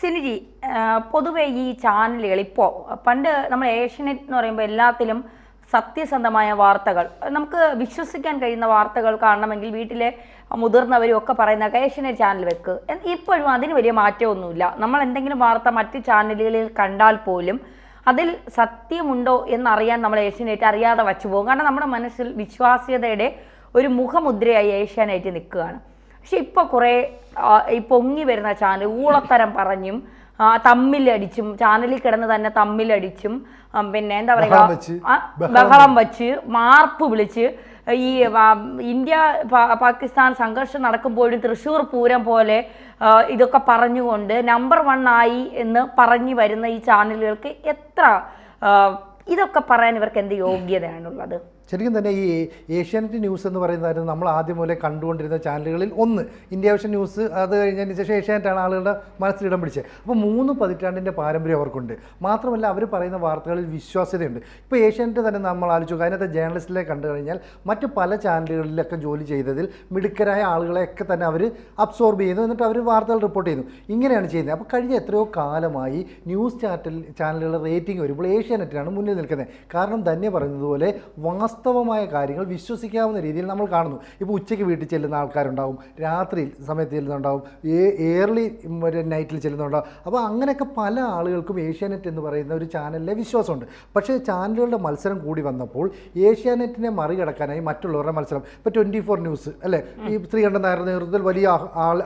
സിനിജി പൊതുവെ ഈ ചാനലുകൾ ഇപ്പോൾ പണ്ട് നമ്മൾ ഏഷ്യനെറ്റ് എന്ന് പറയുമ്പോൾ എല്ലാത്തിലും സത്യസന്ധമായ വാർത്തകൾ നമുക്ക് വിശ്വസിക്കാൻ കഴിയുന്ന വാർത്തകൾ കാണണമെങ്കിൽ വീട്ടിലെ മുതിർന്നവരും ഒക്കെ പറയുന്ന ഏഷ്യനെറ്റ് ചാനൽ വെക്ക്. ഇപ്പോഴും അതിന് വലിയ മാറ്റമൊന്നുമില്ല. നമ്മൾ എന്തെങ്കിലും വാർത്ത മറ്റ് ചാനലുകളിൽ കണ്ടാൽ പോലും അതിൽ സത്യമുണ്ടോ എന്നറിയാൻ നമ്മൾ ഏഷ്യനെറ്റ് അറിയാതെ വച്ചു പോകും. കാരണം നമ്മുടെ മനസ്സിൽ വിശ്വാസ്യതയുടെ ഒരു മുഖമുദ്രയായി ഏഷ്യാനെറ്റ് നിൽക്കുകയാണ്. പക്ഷെ ഇപ്പോൾ കുറേ ഈ പൊങ്ങി വരുന്ന ചാനൽ ഊളത്തരം പറഞ്ഞും തമ്മിലടിച്ചും ചാനലിൽ കിടന്ന് തന്നെ തമ്മിലടിച്ചും പിന്നെ എന്താ പറയുക ബഹളം വച്ച് മാർപ്പ് വിളിച്ച് ഈ ഇന്ത്യ പാകിസ്ഥാൻ സംഘർഷം നടക്കുമ്പോഴും തൃശ്ശൂർ പൂരം പോലെ ഇതൊക്കെ പറഞ്ഞുകൊണ്ട് നമ്പർ 1 ആയി എന്ന് പറഞ്ഞു വരുന്ന ഈ ചാനലുകൾക്ക് എത്ര ഇതൊക്കെ പറയാൻ ഇവർക്ക് എന്ത് യോഗ്യതയാണുള്ളത്? ശരിക്കും തന്നെ ഈ ഏഷ്യാനെറ്റ് ന്യൂസ് എന്ന് പറയുന്നതായിരുന്നു നമ്മൾ ആദ്യം മുതലേ കണ്ടുകൊണ്ടിരുന്ന ചാനലുകളിൽ ഒന്ന്. ഇന്ത്യ വിഷൻ ന്യൂസ് അത് കഴിഞ്ഞതിന് ശേഷം ഏഷ്യാനെറ്റാണ് ആളുകളുടെ മനസ്സിലിടം പിടിച്ചത്. അപ്പോൾ 3 പതിറ്റാണ്ടിൻ്റെ പാരമ്പര്യം അവർക്കുണ്ട്. മാത്രമല്ല അവർ പറയുന്ന വാർത്തകളിൽ വിശ്വാസ്യതയുണ്ട്. ഇപ്പോൾ ഏഷ്യാനെറ്റ് തന്നെ നമ്മൾ ആലോചിച്ചു, അതിനകത്ത് ജേർണലിസ്റ്റിലെ കണ്ടു കഴിഞ്ഞാൽ മറ്റ് പല ചാനലുകളിലൊക്കെ ജോലി ചെയ്തതിൽ മിടുക്കരായ ആളുകളെയൊക്കെ തന്നെ അവർ അബ്സോർബ് ചെയ്യുന്നു, എന്നിട്ട് അവർ വാർത്തകൾ റിപ്പോർട്ട് ചെയ്യുന്നു. ഇങ്ങനെയാണ് ചെയ്യുന്നത്. അപ്പോൾ കഴിഞ്ഞ എത്രയോ കാലമായി ന്യൂസ് ചാനലുകളുടെ റേറ്റിംഗ് വരുമ്പോൾ ഏഷ്യാനെറ്റിനാണ് മുന്നിൽ നിൽക്കുന്നത്. കാരണം തന്നെ പറയുന്നതുപോലെ വാസ്തവമായ കാര്യങ്ങൾ വിശ്വസിക്കാവുന്ന രീതിയിൽ നമ്മൾ കാണുന്നു. ഇപ്പോൾ ഉച്ചയ്ക്ക് വീട്ടിൽ ചെല്ലുന്ന ആൾക്കാരുണ്ടാവും, രാത്രി സമയത്ത് ചെല്ലുന്നുണ്ടാവും, ഏർലി നൈറ്റിൽ ചെല്ലുന്നുണ്ടാവും. അപ്പോൾ അങ്ങനെയൊക്കെ പല ആളുകൾക്കും ഏഷ്യാനെറ്റ് എന്ന് പറയുന്ന ഒരു ചാനലിലെ വിശ്വാസമുണ്ട്. പക്ഷേ ചാനലുകളുടെ മത്സരം കൂടി വന്നപ്പോൾ ഏഷ്യാനെറ്റിനെ മറികടക്കാനായി മറ്റുള്ളവരുടെ മത്സരം. ഇപ്പോൾ 24 ന്യൂസ് അല്ലേ, ഈ ശ്രീകണ്ഠൻ നായരുടെ നേതൃത്വത്തിൽ വലിയ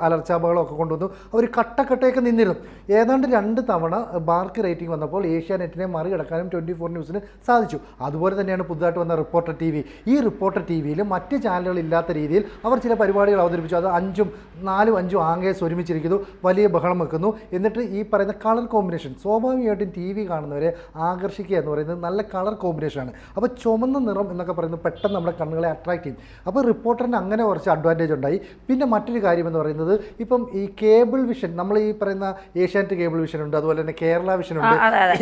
അലർച്ചാബകളൊക്കെ കൊണ്ടുവന്നു. അവർ കട്ടക്കട്ടയൊക്കെ നിന്നിരുന്നു. ഏതാണ്ട് 2 തവണ ബാർക്ക് റേറ്റിംഗ് വന്നപ്പോൾ ഏഷ്യാനെറ്റിനെ മറികടക്കാനും 24 ന്യൂസിന് സാധിച്ചു. അതുപോലെ തന്നെയാണ് പുതുതായിട്ട് വന്ന റിപ്പോർട്ടർ ടി വി. ഈ റിപ്പോർട്ടർ ടി വിയിൽ മറ്റ് ചാനലുകളില്ലാത്ത രീതിയിൽ അവർ ചില പരിപാടികൾ അവതരിപ്പിച്ചു. അത് 4-5 ആംഗേഴ്സ് ഒരുമിച്ചിരിക്കുന്നു, വലിയ ബഹളം വെക്കുന്നു. എന്നിട്ട് ഈ പറയുന്ന കളർ കോമ്പിനേഷൻ സ്വാഭാവികമായിട്ടും ടി വി കാണുന്നവരെ ആകർഷിക്കുക എന്ന് പറയുന്നത് നല്ല കളർ കോമ്പിനേഷനാണ്. അപ്പോൾ ചുമന്ന നിറം എന്നൊക്കെ പറയുന്നത് പെട്ടെന്ന് നമ്മുടെ കണ്ണുകളെ അട്രാക്ട് ചെയ്യും. അപ്പോൾ റിപ്പോർട്ടറിന് അങ്ങനെ കുറച്ച് അഡ്വാൻറ്റേജ് ഉണ്ടായി. പിന്നെ മറ്റൊരു കാര്യം എന്ന് പറയുന്നത് ഇപ്പം ഈ കേബിൾ വിഷൻ, നമ്മൾ ഈ പറയുന്ന ഏഷ്യാനെറ്റ് കേബിൾ വിഷൻ ഉണ്ട്, അതുപോലെ തന്നെ കേരള വിഷൻ ഉണ്ട്.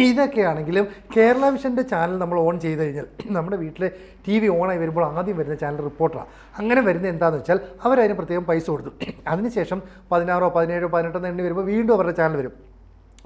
ഇതൊക്കെ ആണെങ്കിലും കേരള വിഷൻ്റെ ചാനൽ നമ്മൾ ഓൺ ചെയ്ത് കഴിഞ്ഞാൽ നമ്മുടെ വീട്ടിലെ ടി വി ഓണായി വരുമ്പോൾ ആദ്യം വരുന്ന ചാനൽ റിപ്പോർട്ടറാണ്. അങ്ങനെ വരുന്നത് എന്താണെന്ന് വെച്ചാൽ അവരതിന് പ്രത്യേകം പൈസ കൊടുത്തു. അതിനുശേഷം 16, 17, 18 എണ്ണി വരുമ്പോൾ വീണ്ടും അവരുടെ ചാനൽ വരും.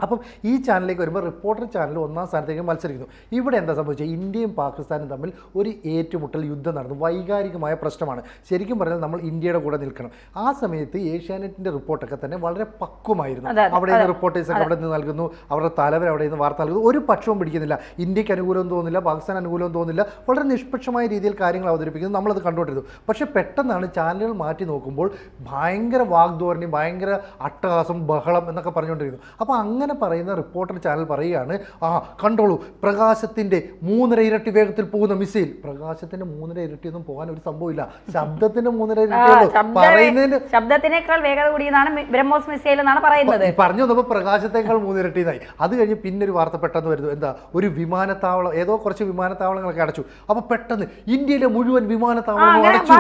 അപ്പം ഈ ചാനലിലേക്ക് വരുമ്പോൾ റിപ്പോർട്ടർ ചാനൽ 1ാം സ്ഥാനത്തേക്ക് മത്സരിക്കുന്നു. ഇവിടെ എന്താ സംഭവിച്ചത്? ഇന്ത്യയും പാകിസ്ഥാനും തമ്മിൽ ഒരു ഏറ്റുമുട്ടൽ യുദ്ധം നടന്നു. വൈകാരികമായ പ്രശ്നമാണ്. ശരിക്കും പറഞ്ഞാൽ നമ്മൾ ഇന്ത്യയുടെ കൂടെ നിൽക്കണം. ആ സമയത്ത് ഏഷ്യാനെറ്റിൻ്റെ റിപ്പോർട്ടൊക്കെ തന്നെ വളരെ പക്വമായിരുന്നു. അവിടെ നിന്ന് റിപ്പോർട്ടേഴ്സൊക്കെ അവിടെ നിന്ന് നൽകുന്നു, അവരുടെ തലവർ അവിടെ നിന്ന് വാർത്ത നൽകുന്നു. ഒരു പക്ഷവും പിടിക്കുന്നില്ല. ഇന്ത്യക്ക് അനുകൂലവും തോന്നുന്നില്ല, പാകിസ്ഥാൻ അനുകൂലവും തോന്നുന്നില്ല. വളരെ നിഷ്പക്ഷമായ രീതിയിൽ കാര്യങ്ങൾ അവതരിപ്പിക്കുന്നു. നമ്മളത് കണ്ടുകൊണ്ടിരുന്നു. പക്ഷേ പെട്ടെന്നാണ് ചാനലുകൾ മാറ്റി നോക്കുമ്പോൾ ഭയങ്കര വാഗ്ധോരണി, ഭയങ്കര അട്ടഹാസം, ബഹളം എന്നൊക്കെ പറഞ്ഞുകൊണ്ടിരുന്നു. അപ്പോൾ അങ്ങനെ പറയുന്ന റിപ്പോർട്ടർ ചാനൽ പറയുകയാണ്, കണ്ടോളൂ, പ്രകാശത്തിന്റെ 3.5 ഇരട്ടി വേഗത്തിൽ പോകുന്ന മിസൈൽ. പ്രകാശത്തിന്റെ 3.5 ഇരട്ടിയൊന്നും പോകാൻ ഒരു സംഭവമില്ല. ശബ്ദത്തിന്റെ 3.5 ഇരട്ടി ശബ്ദത്തിനേക്കാൾ വേഗത കൂടിയതാണ് ബ്രഹ്മോസ് മിസൈൽ എന്നാണ് പറയുന്നത്. പറഞ്ഞു വന്നപ്പോൾ പ്രകാശത്തേക്കാൾ 3 ഇരട്ടിയായി. അത് കഴിഞ്ഞ് പിന്നെ ഒരു വാർത്ത പെട്ടെന്ന് വരുന്നു. എന്താ, ഒരു വിമാനത്താവളം, ഏതോ കുറച്ച് വിമാനത്താവളങ്ങളൊക്കെ അടച്ചു. അപ്പൊ പെട്ടെന്ന് ഇന്ത്യയിലെ മുഴുവൻ വിമാനത്താവളങ്ങളും അടച്ചു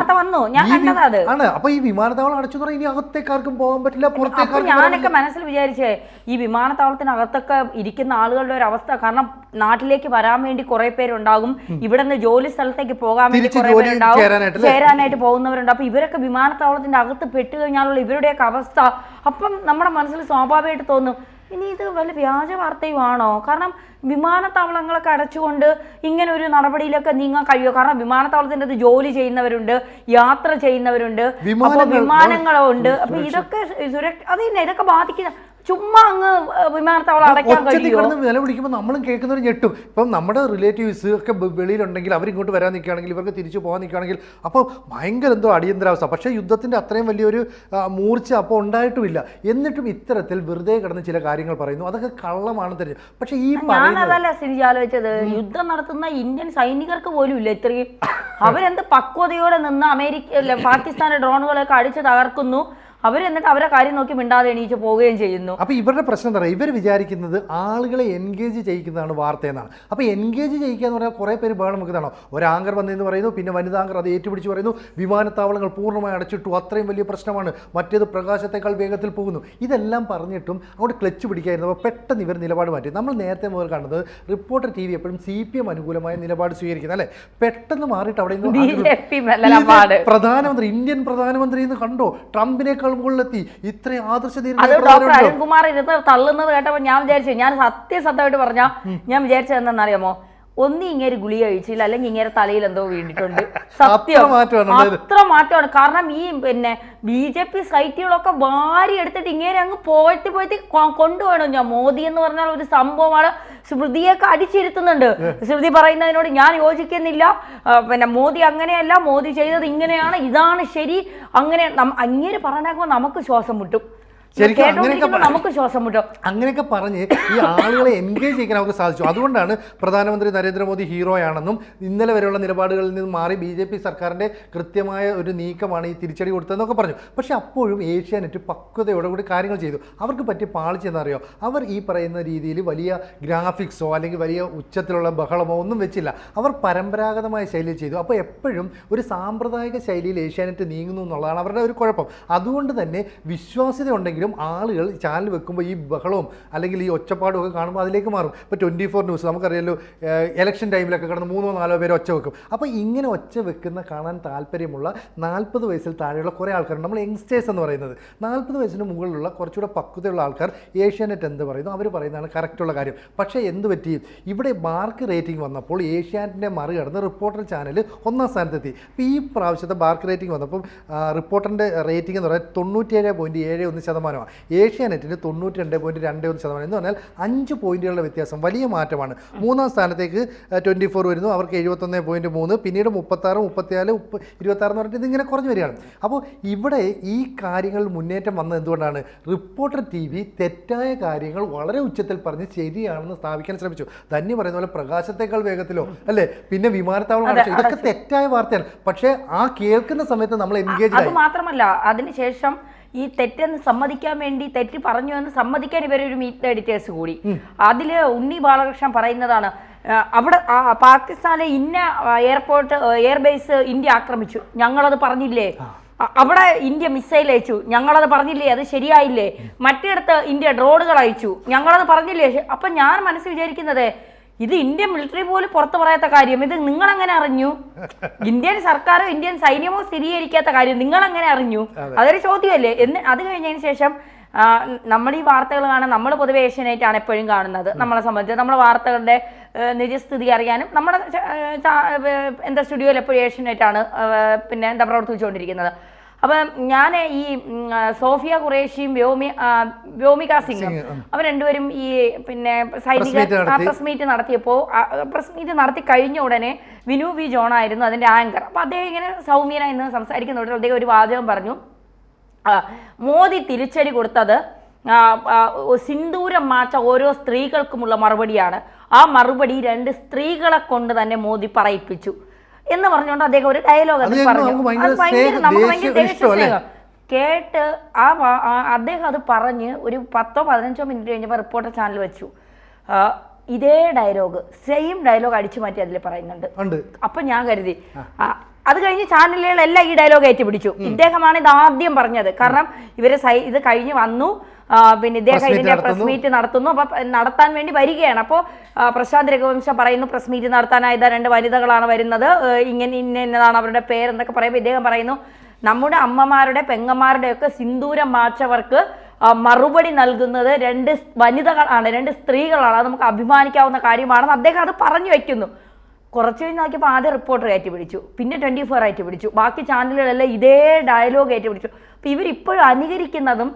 ആണ്. അപ്പൊ ഈ വിമാനത്താവളം അടച്ചു എന്ന് പറഞ്ഞാൽ ഇനി അകത്തേക്കാർക്കും പോകാൻ പറ്റില്ല, പുറത്തേക്കാർക്കും. ഞാനൊക്കെ മനസ്സിൽ വിചാരിച്ചേ ഈ വിമാനത്താവളത്തിനകത്തൊക്കെ ഇരിക്കുന്ന ആളുകളുടെ ഒരു അവസ്ഥ, കാരണം നാട്ടിലേക്ക് വരാൻ വേണ്ടി കുറെ പേരുണ്ടാകും, ഇവിടെ നിന്ന് ജോലി സ്ഥലത്തേക്ക് പോകാൻ വേണ്ടി കുറെ പേരുണ്ടാവും, ചേരാനായിട്ട് പോകുന്നവരുണ്ട്. അപ്പൊ ഇവരൊക്കെ വിമാനത്താവളത്തിന്റെ അകത്ത് പെട്ടു കഴിഞ്ഞാലുള്ള ഇവരുടെയൊക്കെ അവസ്ഥ അപ്പം നമ്മുടെ മനസ്സിൽ സ്വാഭാവികമായിട്ട് തോന്നും, ഇനി ഇത് വല്ല വ്യാജ വാർത്തയുമാണോ? കാരണം വിമാനത്താവളങ്ങളൊക്കെ അടച്ചുകൊണ്ട് ഇങ്ങനെ ഒരു നടപടിയിലൊക്കെ നീങ്ങാൻ കഴിയുമോ? കാരണം വിമാനത്താവളത്തിൻ്റെ അത് ജോലി ചെയ്യുന്നവരുണ്ട്, യാത്ര ചെയ്യുന്നവരുണ്ട്, അപ്പോൾ വിമാനങ്ങളുണ്ട്. അപ്പൊ ഇതൊക്കെ ഇതൊക്കെ ബാധിക്കുന്ന ചുമ്മാ അങ്ങ് വിമാനത്താവളം അടയ്ക്കാൻ കഴിയുമോ? വില പിടിക്കുമ്പോൾ നമ്മളും കേൾക്കുന്നവർ ഞെട്ടും. ഇപ്പം നമ്മുടെ റിലേറ്റീവ്സ് ഒക്കെ വെളിയിലുണ്ടെങ്കിൽ അവരിങ്ങോട്ട് വരാൻ നിൽക്കുകയാണെങ്കിൽ, ഇവർക്ക് തിരിച്ചു പോകാൻ നിൽക്കുകയാണെങ്കിൽ അപ്പോൾ ഭയങ്കര എന്തോ അടിയന്തരാവസ്ഥ. പക്ഷേ യുദ്ധത്തിൻ്റെ അത്രയും വലിയൊരു മൂർച്ച അപ്പോൾ ഉണ്ടായിട്ടുമില്ല. എന്നിട്ടും ഇത്തരത്തിൽ വെറുതെ കിടന്ന് ചില കാര്യങ്ങൾ പറയുന്നു. അതൊക്കെ കള്ളമാണ് തന്നെ. പക്ഷേ ഈ ഞാനതല്ല സ്ഥിതി ആലോചിച്ചത്, യുദ്ധം നടത്തുന്ന ഇന്ത്യൻ സൈനികർക്ക് പോലും ഇല്ല ഇത്രയും. അവരെന്ത് പക്വതയോടെ നിന്ന് പാകിസ്ഥാന്റെ ഡ്രോണുകളൊക്കെ അടിച്ച് തകർക്കുന്നു. അവരെന്നിട്ട് അവരെ കാര്യം നോക്കി മിണ്ടാതെ എണീച്ച് പോവുകയും ചെയ്യുന്നു. അപ്പോൾ ഇവരുടെ പ്രശ്നം എന്താ പറയുക, ഇവർ വിചാരിക്കുന്നത് ആളുകളെ എൻഗേജ് ചെയ്യിക്കുന്നതാണ് വാർത്ത എന്നാണ്. അപ്പോൾ എൻഗേജ് ചെയ്യിക്കുക എന്ന് പറഞ്ഞാൽ കുറേ പേര് ബഹളം വെക്കുന്നതാണോ? ഒരു ആങ്കർ വന്നതെന്ന് പറയുന്നു, പിന്നെ വനിതാങ്കർ അത് ഏറ്റുപിടിച്ച് പറയുന്നു, വിമാനത്താവളങ്ങൾ പൂർണ്ണമായി അടച്ചിട്ടു, അത്രയും വലിയ പ്രശ്നമാണ്, മറ്റേത് പ്രകാശത്തേക്കാൾ വേഗത്തിൽ പോകുന്നു. ഇതെല്ലാം പറഞ്ഞിട്ടും അങ്ങോട്ട് ക്ലച്ച് പിടിക്കായിരുന്നു. അപ്പോൾ പെട്ടെന്ന് ഇവർ നിലപാട് മാറ്റി. നമ്മൾ നേരത്തെ മുതൽ കണ്ടത് റിപ്പോർട്ടർ ടി വി എപ്പോഴും CPM അനുകൂലമായ നിലപാട് സ്വീകരിക്കുന്നത് അല്ലേ? പെട്ടെന്ന് മാറിയിട്ട് അവിടെ നിന്ന് പ്രധാനമന്ത്രി, ഇന്ത്യൻ പ്രധാനമന്ത്രി എന്ന് കണ്ടോ, ട്രംപിനേക്കാൾ സ്ഥാനങ്ങൾ മുകളിലെത്തി. ഇത്രയും അത് ഡോക്ടർ ആദർശ അരുൺകുമാർ ഇരുന്ന് തള്ളുന്നത് കേട്ടപ്പോൾ ഞാൻ വിചാരിച്ചു, ഞാൻ സത്യസത്യമായിട്ട് പറഞ്ഞാൽ ഞാൻ വിചാരിച്ചത് എന്താണെന്നറിയാമോ, ഒന്നി ഇങ്ങനെ ഗുളിക കഴിച്ചില്ല, അല്ലെങ്കിൽ ഇങ്ങനെ തലയിൽ എന്തോ വീണിട്ടുണ്ട്. സത്യം, അത്ര മാറ്റമാണ്. കാരണം ഈ പിന്നെ BJP സൈറ്റുകളൊക്കെ വാരി എടുത്തിട്ട് ഇങ്ങനെ അങ്ങ് പോയിട്ട് കൊണ്ടുപോകണം. ഞാൻ മോദി എന്ന് പറഞ്ഞാൽ ഒരു സംഭവമാണ്. സ്മൃതിയൊക്കെ അടിച്ചിരുത്തുന്നുണ്ട്. സ്മൃതി പറയുന്നതിനോട് ഞാൻ യോജിക്കുന്നില്ല. പിന്നെ മോദി അങ്ങനെയല്ല, മോദി ചെയ്തത് ഇങ്ങനെയാണ്, ഇതാണ് ശരി, അങ്ങനെ അങ്ങനെ പറഞ്ഞാൽ നമുക്ക് ശ്വാസം മുട്ടും. നമുക്ക് ശ്വാസം മുട്ടും. അങ്ങനെയൊക്കെ പറഞ്ഞ് ഈ ആളുകളെ എൻഗേജ് ചെയ്യാൻ അവർക്ക് സാധിച്ചു. അതുകൊണ്ടാണ് പ്രധാനമന്ത്രി നരേന്ദ്രമോദി ഹീറോയാണെന്നും ഇന്നലെ വരെയുള്ള നിലപാടുകളിൽ നിന്ന് മാറി BJP സർക്കാരിൻ്റെ കൃത്യമായ ഒരു നീക്കമാണ് ഈ തിരിച്ചടി കൊടുത്തതെന്നൊക്കെ പറഞ്ഞു. പക്ഷേ അപ്പോഴും ഏഷ്യാനെറ്റ് പക്വതയോടുകൂടി കാര്യങ്ങൾ ചെയ്തു. അവർക്ക് പറ്റിയ പാളിച്ചെന്നറിയോ, അവർ ഈ പറയുന്ന രീതിയിൽ വലിയ ഗ്രാഫിക്സോ അല്ലെങ്കിൽ വലിയ ഉച്ചത്തിലുള്ള ബഹളമോ ഒന്നും വെച്ചില്ല. അവർ പരമ്പരാഗതമായ ശൈലിയിൽ ചെയ്തു. അപ്പോൾ എപ്പോഴും ഒരു സാമ്പ്രദായിക ശൈലിയിൽ ഏഷ്യാനെറ്റ് നീങ്ങുന്നു എന്നുള്ളതാണ് അവരുടെ ഒരു കുഴപ്പം. അതുകൊണ്ട് തന്നെ വിശ്വാസ്യത ഉണ്ടെങ്കിൽ ആളുകൾ ചാനൽ വെക്കുമ്പോൾ ഈ ബഹളവും അല്ലെങ്കിൽ ഈ ഒച്ചപ്പാടും ഒക്കെ കാണുമ്പോൾ അതിലേക്ക് മാറും. ഇപ്പോൾ 24 ന്യൂസ് നമുക്കറിയാലോ, ഇലക്ഷൻ ടൈമിലൊക്കെ കിടന്ന് 3-4 പേര് ഒച്ച വെക്കും. അപ്പോൾ ഇങ്ങനെ ഒച്ച വെക്കുന്ന കാണാൻ താല്പര്യമുള്ള 40 വയസ്സിൽ താഴെയുള്ള കുറേ ആൾക്കാരുണ്ട്. നമ്മൾ യങ്സ്റ്റേഴ്സ് എന്ന് പറയുന്നത് 40 വയസ്സിന് മുകളിലുള്ള കുറച്ചുകൂടെ പക്വതയുള്ള ആൾക്കാർ ഏഷ്യാനെറ്റ് എന്ത് പറയുന്നു അവർ പറയുന്നതാണ് കറക്റ്റുള്ള കാര്യം. പക്ഷേ എന്ത് പറ്റി, ഇവിടെ മാർക്ക് റേറ്റിംഗ് വന്നപ്പോൾ ഏഷ്യാനെറ്റിനെ മറികടന്ന് റിപ്പോർട്ടർ ചാനൽ 1ാം സ്ഥാനത്തെത്തി. അപ്പോൾ ഈ പ്രാവശ്യത്തെ മാർക്ക് റേറ്റിംഗ് വന്നപ്പോൾ റിപ്പോർട്ടറിൻ്റെ റേറ്റിംഗ് എന്ന് പറയുന്നത് 97.71%. ഏഷ്യാനെറ്റിന് 92.21% എന്ന് പറഞ്ഞാൽ 5 പോയിന്റുകളുടെ വ്യത്യാസം, വലിയ മാറ്റമാണ്. 3ാം സ്ഥാനത്തേക്ക് 24 വരുന്നു, അവർക്ക് 71.3, പിന്നീട് 36, 34, 26 എന്ന് പറഞ്ഞിട്ട് ഇതിങ്ങനെ കുറഞ്ഞു വരികയാണ്. അപ്പോൾ ഇവിടെ ഈ കാര്യങ്ങൾ മുന്നേറ്റം വന്നത് എന്തുകൊണ്ടാണ്? റിപ്പോർട്ടർ TV തെറ്റായ കാര്യങ്ങൾ വളരെ ഉച്ചത്തിൽ പറഞ്ഞ് ശരിയാണെന്ന് സ്ഥാപിക്കാൻ ശ്രമിച്ചു. ധന്യ പറയുന്ന പോലെ പ്രകാശത്തേക്കാൾ വേഗത്തിലോ അല്ലേ, പിന്നെ വിമാനത്താവളം കാണിച്ചു, ഇതൊക്കെ തെറ്റായ വാർത്തയാണ്. പക്ഷേ ആ കേൾക്കുന്ന സമയത്ത് നമ്മൾ എൻഗേജ് ആയി. അത് മാത്രമല്ല, അതിനുശേഷം ഈ തെറ്റെന്ന് സമ്മതിക്കാൻ വേണ്ടി, തെറ്റ് പറഞ്ഞു എന്ന് സമ്മതിക്കാൻ ഇവരൊരു മീറ്റ് എഡിറ്റേഴ്സ് കൂടി. അതിൽ ഉണ്ണി ബാലകൃഷ്ണൻ പറയുന്നതാണ്, അവിടെ പാകിസ്ഥാനിലെ ഇന്ന എയർബേസ് ഇന്ത്യ ആക്രമിച്ചു, ഞങ്ങളത് പറഞ്ഞില്ലേ, അവിടെ ഇന്ത്യ മിസൈൽ അയച്ചു, ഞങ്ങളത് പറഞ്ഞില്ലേ, അത് ശരിയായില്ലേ, മറ്റിടത്ത് ഇന്ത്യ ഡ്രോണുകൾ അയച്ചു, ഞങ്ങളത് പറഞ്ഞില്ലേ. അപ്പം ഞാൻ മനസ്സിൽ വിചാരിക്കുന്നത്, ഇത് ഇന്ത്യൻ മിലിറ്ററി പോലും പുറത്തു പറയാത്ത കാര്യം ഇത് നിങ്ങളെങ്ങനെ അറിഞ്ഞു? ഇന്ത്യൻ സർക്കാരോ ഇന്ത്യൻ സൈന്യമോ സ്ഥിരീകരിക്കാത്ത കാര്യം നിങ്ങളെങ്ങനെ അറിഞ്ഞു? അതൊരു ചോദ്യമല്ലേ. അത് കഴിഞ്ഞതിന് ശേഷം നമ്മൾ ഈ വാർത്തകൾ കാണാൻ നമ്മൾ പൊതുവെ ഏഷ്യാനെറ്റാണ് എപ്പോഴും കാണുന്നത്. നമ്മളെ സംബന്ധിച്ച് നമ്മുടെ വാർത്തകളുടെ നിജസ്ഥിതി അറിയാനും നമ്മുടെ സ്റ്റുഡിയോയിൽ എപ്പോഴും ഏഷ്യാനെറ്റാണ് പ്രവർത്തിച്ചുകൊണ്ടിരിക്കുന്നത്. അപ്പം ഞാൻ ഈ സോഫിയ ഖുറേഷിയും വ്യോമിക സിംഗും അവർ രണ്ടുപേരും ഈ സൈനിക പ്രസ് മീറ്റ് നടത്തിയപ്പോൾ പ്രസ് മീറ്റ് നടത്തി കഴിഞ്ഞ ഉടനെ വിനു വി ജോൺ ആയിരുന്നു അതിൻ്റെ ആങ്കർ. അപ്പം അദ്ദേഹം ഇങ്ങനെ സൗമ്യനായി ഇന്ന് സംസാരിക്കുന്നതോടെ അദ്ദേഹം ഒരു വാചകം പറഞ്ഞു, മോദി തിരിച്ചടി കൊടുത്തത് സിന്ദൂരം മാച്ച ഓരോ സ്ത്രീകൾക്കുമുള്ള മറുപടിയാണ്. ആ മറുപടി 2 സ്ത്രീകളെ കൊണ്ട് തന്നെ മോദി പറയിപ്പിച്ചു എന്ന് പറഞ്ഞുകൊണ്ട് അദ്ദേഹം ഒരു ഡയലോഗ് പറഞ്ഞു. അത് നമുക്ക് ഭയങ്കര ദേഷ്യം കേട്ട് അദ്ദേഹം അത് പറഞ്ഞ് ഒരു 10-15 മിനിറ്റ് കഴിഞ്ഞപ്പോൾ റിപ്പോർട്ടർ ചാനൽ വെച്ചു. ഇതേ ഡയലോഗ്, സെയിം ഡയലോഗ് അടിച്ചു മാറ്റി അതിൽ പറയുന്നുണ്ട്. അപ്പൊ ഞാൻ കരുതി അത് കഴിഞ്ഞ് ചാനലുകളെല്ലാം ഈ ഡയലോഗ് ഏറ്റുപിടിച്ചു. ഇദ്ദേഹമാണ് ഇത് ആദ്യം പറഞ്ഞത്. കാരണം ഇവര് ഇത് കഴിഞ്ഞ് വന്നു, പിന്നെ ഇദ്ദേഹം ഇതിന്റെ പ്രസ് മീറ്റ് നടത്തുന്നു. അപ്പൊ നടത്താൻ വേണ്ടി വരികയാണ്. അപ്പോൾ പ്രശാന്ത് രഘുവംശം പറയുന്നു പ്രസ് മീറ്റ് നടത്താനായത് 2 വനിതകളാണ് വരുന്നത്, ഇന്നതാണ് അവരുടെ പേരെന്നൊക്കെ പറയുമ്പോൾ ഇദ്ദേഹം പറയുന്നു, നമ്മുടെ അമ്മമാരുടെ പെങ്ങന്മാരുടെ ഒക്കെ സിന്ദൂരം മാച്ചവർക്ക് മറുപടി നൽകുന്നത് 2 വനിതകളാണ്, 2 സ്ത്രീകളാണ്, അത് നമുക്ക് അഭിമാനിക്കാവുന്ന കാര്യമാണെന്ന് അദ്ദേഹം അത് പറഞ്ഞു വയ്ക്കുന്നു. കുറച്ച് കഴിഞ്ഞ് നോക്കിയപ്പോൾ ആദ്യം റിപ്പോർട്ടർ ഏറ്റുപിടിച്ചു, പിന്നെ 24 ഏറ്റുപിടിച്ചു, ബാക്കി ചാനലുകളെല്ലാം ഇതേ ഡയലോഗ് ഏറ്റുപിടിച്ചു. അപ്പോൾ ഇവരിപ്പോഴും അനുകരിക്കുന്നതും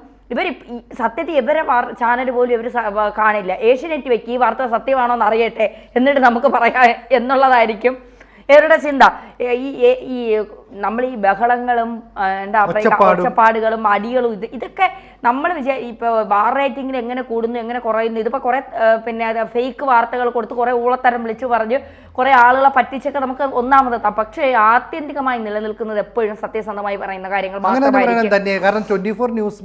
സത്യത്തിൽ ഇവരെ ചാനൽ പോലും ഇവർ കാണില്ല. ഏഷ്യാനെറ്റ് വെക്ക്, ഈ വാർത്ത സത്യമാണോ എന്ന് അറിയട്ടെ, എന്നിട്ട് നമുക്ക് പറയാം എന്നുള്ളതായിരിക്കും ഇവരുടെ ചിന്ത. ഈ നമ്മൾ ഈ ബഹളങ്ങളും ഒച്ചപ്പാടുകളും അടികളും ഇതൊക്കെ നമ്മൾ ഇപ്പോൾ ബാർ റേറ്റിംഗിൽ എങ്ങനെ കൂടുന്നു എങ്ങനെ കുറയുന്നു, ഇതിപ്പോൾ കുറേ ഫേക്ക് വാർത്തകൾ കൊടുത്ത് കുറേ ഊളത്തരം വിളിച്ചു പറഞ്ഞ് കുറേ ആളുകളെ പറ്റിച്ചൊക്കെ നമുക്ക് ഒന്നാമതെത്താം. പക്ഷേ ആത്യന്തികമായി നിലനിൽക്കുന്നത് എപ്പോഴും സത്യസന്ധമായി പറയുന്ന കാര്യങ്ങൾ തന്നെ. കാരണം 24 ന്യൂസ്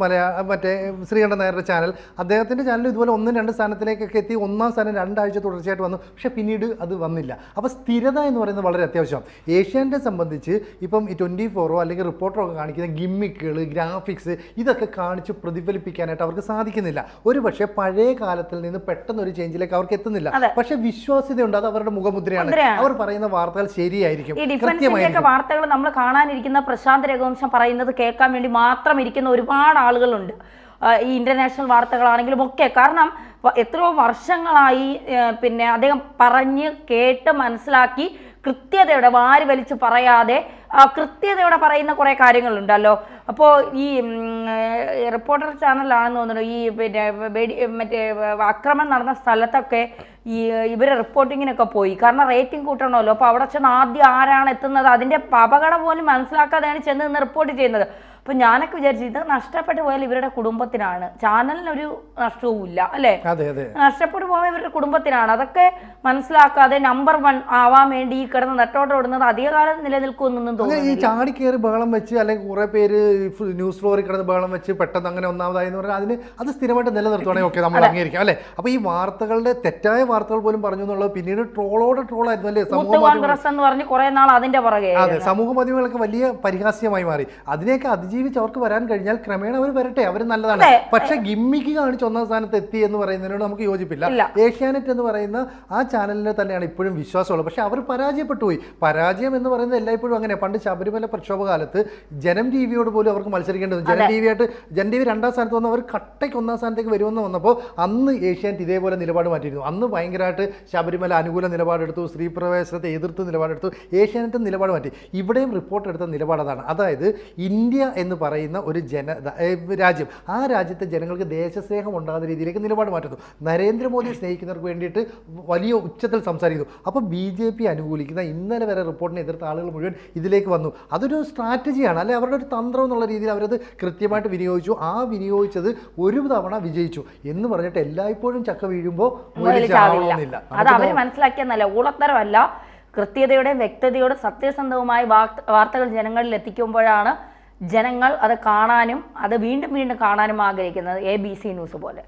മറ്റേ ശ്രീകണ്ഠൻ നായരുടെ ചാനൽ, അദ്ദേഹത്തിൻ്റെ ചാനൽ ഇതുപോലെ 1-2 സ്ഥാനത്തിലേക്കൊക്കെ എത്തി. 1ാം സ്ഥാനം 2 ആഴ്ച തുടർച്ചയായിട്ട് വന്നു, പക്ഷേ പിന്നീട് അത് വന്നില്ല. അപ്പോൾ സ്ഥിരത എന്ന് പറയുന്നത് വളരെ അത്യാവശ്യം. ഏഷ്യാനെ സംബന്ധിച്ച് ഇപ്പം ഈ 24 അല്ലെങ്കിൽ റിപ്പോർട്ടറോ ഒക്കെ കാണിക്കുന്ന ഗിമ്മിക്കുകൾ, ഗ്രാഫിക്സ് ഇതൊക്കെ കാണിച്ച് പ്രതിഫലിപ്പിക്കാനായിട്ട് അവർക്ക് സാധിക്കുന്നില്ല. ഒരു പക്ഷേ പഴയ കാലത്തിൽ നിന്ന് പെട്ടെന്ന് ഒരു ചേഞ്ചിലേക്ക് അവർക്ക് എത്തുന്നില്ല. പക്ഷെ വിശ്വാസ്യതയുണ്ട്, അത് അവരുടെ മുഖമുദ്രയാണ്. അവർ പറയുന്ന വാർത്തകൾ ശരിയായിരിക്കും, ഈ ഡിഫൻസിന്റെയൊക്കെ വാർത്തകൾ നമ്മൾ കാണാനിരിക്കുന്ന പ്രശാന്ത് രഘുവംശം പറയുന്നത് കേൾക്കാൻ വേണ്ടി മാത്രം ഇരിക്കുന്ന ഒരുപാട് ആളുകളുണ്ട്. ഈ ഇന്റർനാഷണൽ വാർത്തകളാണെങ്കിലും ഒക്കെ. കാരണം എത്രയോ വർഷങ്ങളായി പിന്നെ അദ്ദേഹം പറഞ്ഞ് കേട്ട് മനസ്സിലാക്കി കൃത്യതയോടെ വാരി വലിച്ച് പറയാതെ കൃത്യതയോടെ പറയുന്ന കുറേ കാര്യങ്ങളുണ്ടല്ലോ. അപ്പോൾ ഈ റിപ്പോർട്ടർ ചാനലാണെന്ന് തോന്നുന്നു ഈ പിന്നെ മറ്റേ ആക്രമണം നടന്ന സ്ഥലത്തൊക്കെ ഈ ഇവരെ റിപ്പോർട്ടിങ്ങിനൊക്കെ പോയി. കാരണം റേറ്റിംഗ് കൂട്ടണമല്ലോ. അപ്പോൾ അവിടെ ചെന്ന് ആദ്യം ആരാണ് എത്തുന്നത് അതിൻ്റെ അപകടം പോലും മനസ്സിലാക്കാതെയാണ് ചെന്ന് നിന്ന് റിപ്പോർട്ട് ചെയ്യുന്നത്. അപ്പം ഞാനൊക്കെ വിചാരിച്ചു ഇത് നഷ്ടപ്പെട്ടു പോയാൽ ഇവരുടെ കുടുംബത്തിനാണ്, ചാനലിനൊരു നഷ്ടവും ഇല്ല അല്ലേ? നഷ്ടപ്പെട്ടു പോയാൽ ഇവരുടെ കുടുംബത്തിനാണ്. അതൊക്കെ മനസ്സിലാക്കാതെ നമ്പർ 1 ആവാൻ വേണ്ടി ഈ കിടന്ന് നെട്ടോട്ടോടുന്നത് അധികകാലം നിലനിൽക്കുമെന്നൊന്നും തോന്നുന്നു. ഈ ചാടിക്കേറി ബഹളം വെച്ച് അല്ലെങ്കിൽ കുറെ പേര് ന്യൂസ് ഫ്ലോറിൽ കിടന്ന് ബഹളം വെച്ച് പെട്ടെന്ന് അങ്ങനെ ഒന്നാമതായി എന്ന് പറഞ്ഞാൽ അത് സ്ഥിരമായിട്ട് നിലനിർത്തുവാണെങ്കിൽ ഒക്കെ നമ്മൾ അംഗീകരിക്കാം അല്ലേ? അപ്പോൾ ഈ വാർത്തകളുടെ തെറ്റായ വാർത്തകൾ പോലും പറഞ്ഞു എന്നുള്ളത് പിന്നീട് ട്രോളോടെ ട്രോളായിരുന്നു അല്ലേ? സമൂഹ മാധ്യമങ്ങളൊക്കെ വലിയ പരിഹാസ്യമായി മാറി. അതിനെയൊക്കെ അതിജീവിച്ച് അവർക്ക് വരാൻ കഴിഞ്ഞാൽ ക്രമേണ അവർ വരട്ടെ, അവർ നല്ലതാണ്. പക്ഷെ ഗിമ്മിക്ക് കാണിച്ച് 1ാം സ്ഥാനത്ത് എത്തി എന്ന് പറയുന്നതിനോട് നമുക്ക് യോജിപ്പില്ല. ഏഷ്യാനെറ്റ് എന്ന് പറയുന്ന ആ ചാനലിനെ തന്നെയാണ് ഇപ്പോഴും വിശ്വാസമുള്ളത്. പക്ഷെ അവർ പരാജയപ്പെട്ടു പോയി. പരാജയം എന്ന് പറയുന്നത് എല്ലായ്പ്പോഴും അങ്ങനെ. പണ്ട് ശബരിമല പ്രക്ഷോഭ കാലത്ത് ജനം ടി വിയോട് പോലും അവർക്ക് മത്സരിക്കേണ്ടത്. ജനം ടി വി 2ാം സ്ഥാനത്ത് വന്ന് അവർ കട്ടയ്ക്ക് 1ാം സ്ഥാനത്തേക്ക് വരുമെന്ന് വന്നപ്പോൾ അന്ന് ഏഷ്യാനെറ്റ് ഇതേപോലെ നിലപാട് മാറ്റിയിരുന്നു. അന്ന് ഭയങ്കരമായിട്ട് ശബരിമല അനുകൂല നിലപാടെടുത്തു, സ്ത്രീ പ്രവേശനത്തെ എതിർത്ത് നിലപാടെടുത്തു. ഏഷ്യാനെറ്റ് നിലപാട് മാറ്റി. ഇവിടെയും റിപ്പോർട്ട് എടുത്ത നിലപാട് അതാണ്. അതായത് ഇന്ത്യ എന്ന് പറയുന്ന ഒരു രാജ്യം, ആ രാജ്യത്തെ ജനങ്ങൾക്ക് ദേശസ്നേഹം ഉണ്ടാകുന്ന രീതിയിലേക്ക് നിലപാട് മാറ്റുന്നു. നരേന്ദ്രമോദിയെ സ്നേഹിക്കുന്നവർക്ക് വേണ്ടിയിട്ട് വലിയ ഉച്ചത്തിൽ സംസാരിക്കുന്നു. അപ്പോൾ BJP അനുകൂലിക്കുന്ന ഇന്നലെ വരെ റിപ്പോർട്ടിനെ എതിർത്ത ആളുകൾ മുഴുവൻ ഇതിലേക്ക് വന്നു. അതൊരു സ്ട്രാറ്റജിയാണ് അല്ലെ? അവരുടെ ഒരു തന്ത്രം എന്നുള്ള രീതിയിൽ അവരത് കൃത്യമായിട്ട് വിനിയോഗിച്ചു. ആ വിനിയോഗിച്ചത് ഒരു തവണ വിജയിച്ചു എന്ന് പറഞ്ഞിട്ട് എല്ലായ്പ്പോഴും ചക്ക വീഴുമ്പോൾ അത് അവർ മനസ്സിലാക്കിയെന്നല്ല, ഊളത്തരമല്ല, കൃത്യതയോടെയും വ്യക്തതയോടും സത്യസന്ധവുമായ വാർത്തകൾ ജനങ്ങളിൽ എത്തിക്കുമ്പോഴാണ് ജനങ്ങൾ അത് കാണാനും അത് വീണ്ടും വീണ്ടും കാണാനും ആഗ്രഹിക്കുന്നത്. ABC ന്യൂസ് പോലെ.